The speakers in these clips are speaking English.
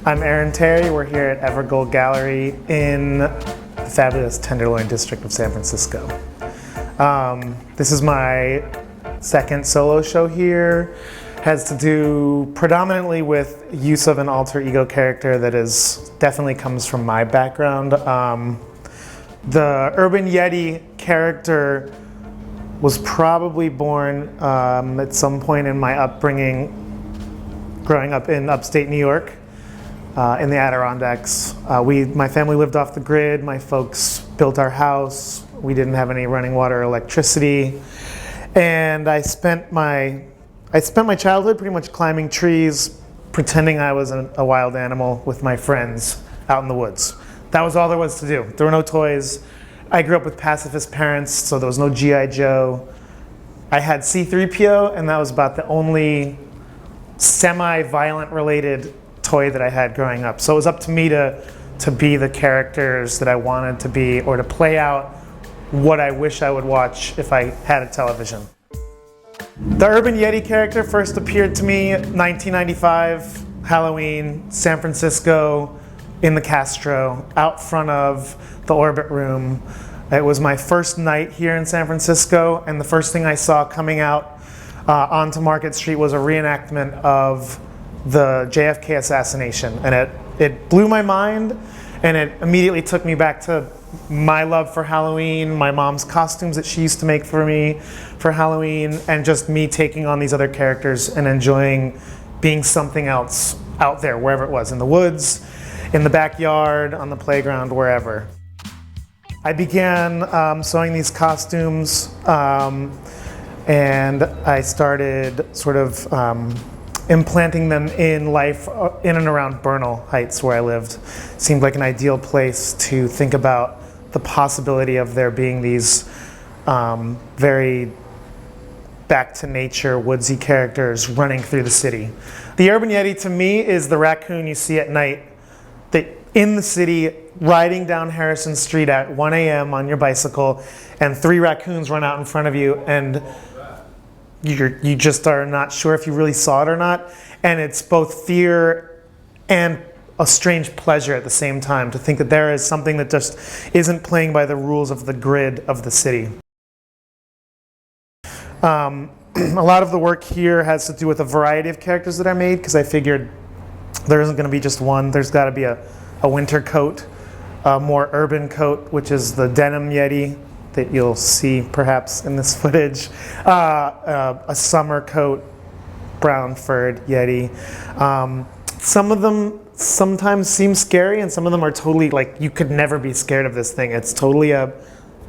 I'm Aaron Terry. We're here at Evergold Gallery in the fabulous Tenderloin district of San Francisco. This is my second solo show here. Has to do predominantly with use of an alter ego character that is definitely comes from my background. The Urban Yeti character was probably born at some point in my upbringing, growing up in upstate New York, in the Adirondacks. My family lived off the grid. My folks built our house. We didn't have any running water or electricity. And I spent my childhood pretty much climbing trees, pretending I was a wild animal with my friends out in the woods. That was all there was to do. There were no toys. I grew up with pacifist parents, so there was no G.I. Joe. I had C-3PO, and that was about the only semi-violent related toy that I had growing up. So it was up to me to be the characters that I wanted to be, or to play out what I wish I would watch if I had a television. The Urban Yeti character first appeared to me 1995, Halloween, San Francisco, in the Castro, out front of the Orbit Room. It was my first night here in San Francisco, and the first thing I saw coming out onto Market Street was a reenactment of the JFK assassination. And it blew my mind, and it immediately took me back to my love for Halloween, my mom's costumes that she used to make for me for Halloween, and just me taking on these other characters and enjoying being something else out there, wherever it was, in the woods, in the backyard, on the playground, wherever. I began sewing these costumes, and I started sort of implanting them in life in and around Bernal Heights, where I lived. Seemed like an ideal place to think about the possibility of there being these very back to nature, woodsy characters running through the city. The Urban Yeti to me is the raccoon you see at night that in the city, riding down Harrison Street at 1 a.m. on your bicycle, and 3 raccoons run out in front of you, and you just are not sure if you really saw it or not. And it's both fear and a strange pleasure at the same time to think that there is something that just isn't playing by the rules of the grid of the city. A lot of the work here has to do with a variety of characters that I made, because I figured there isn't going to be just one. There's got to be a winter coat, a more urban coat, which is the denim Yeti that you'll see perhaps in this footage, a summer coat, brown furred Yeti. Some of them sometimes seem scary, and some of them are totally like, you could never be scared of this thing. It's totally a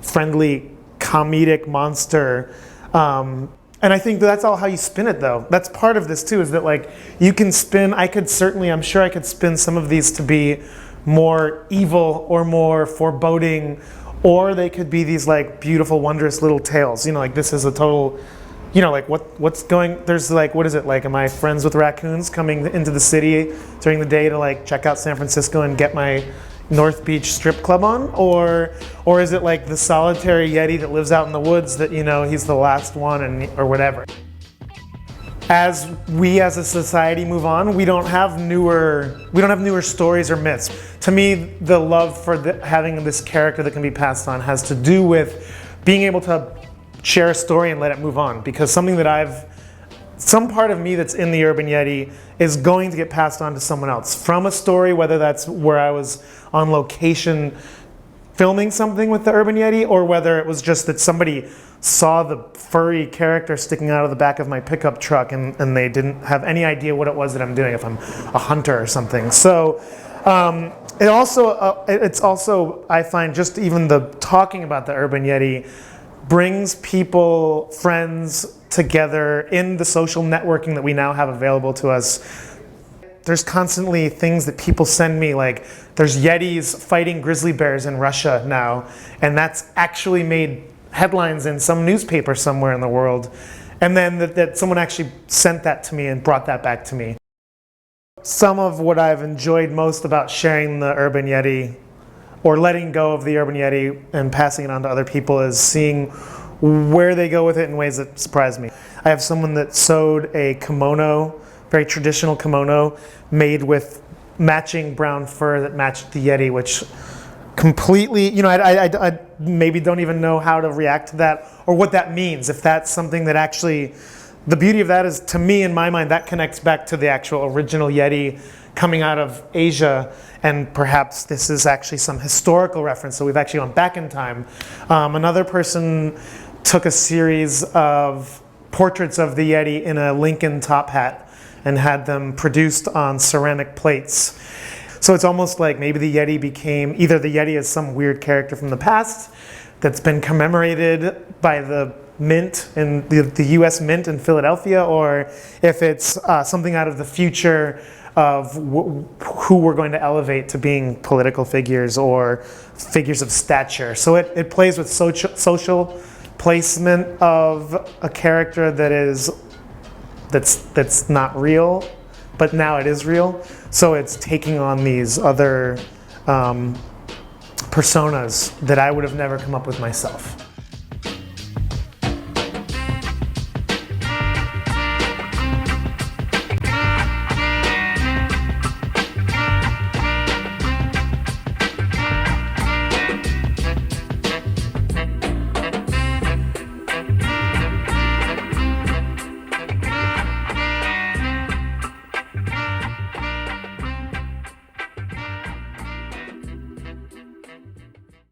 friendly, comedic monster. And I think that's all how you spin it, though. That's part of this too, is that like you can spin, I'm sure I could spin some of these to be more evil or more foreboding, or they could be these like beautiful, wondrous little tales. You know, like this is a total, you know, like what's going, there's like, what is it like? Am I friends with raccoons coming into the city during the day to like check out San Francisco and get my North Beach strip club on? Or is it like the solitary Yeti that lives out in the woods that, you know, he's the last one or whatever? As we as a society move on, we don't have newer stories or myths. To me, the love for having this character that can be passed on has to do with being able to share a story and let it move on. Because some part of me that's in the Urban Yeti is going to get passed on to someone else from a story, whether that's where I was on location filming something with the Urban Yeti, or whether it was just that somebody saw the furry character sticking out of the back of my pickup truck and they didn't have any idea what it was that I'm doing, if I'm a hunter or something. So it's also, I find just even the talking about the Urban Yeti brings people, friends together in the social networking that we now have available to us. There's constantly things that people send me, like there's Yetis fighting grizzly bears in Russia now, and that's actually made headlines in some newspaper somewhere in the world. And then that someone actually sent that to me and brought that back to me. Some of what I've enjoyed most about sharing the Urban Yeti, or letting go of the Urban Yeti and passing it on to other people, is seeing where they go with it in ways that surprise me. I have someone that sewed a kimono, very traditional kimono, made with matching brown fur that matched the Yeti, which completely, I maybe don't even know how to react to that or what that means. If that's something that actually, the beauty of that is, to me, in my mind, that connects back to the actual original Yeti coming out of Asia, and perhaps this is actually some historical reference, so we've actually gone back in time. Another person took a series of portraits of the Yeti in a Lincoln top hat and had them produced on ceramic plates. So it's almost like maybe the Yeti became, either the Yeti is some weird character from the past that's been commemorated by the mint in the US Mint in Philadelphia, or if it's something out of the future of who we're going to elevate to being political figures or figures of stature. So it plays with social placement of a character that's not real, but now it is real. So it's taking on these other personas that I would have never come up with myself.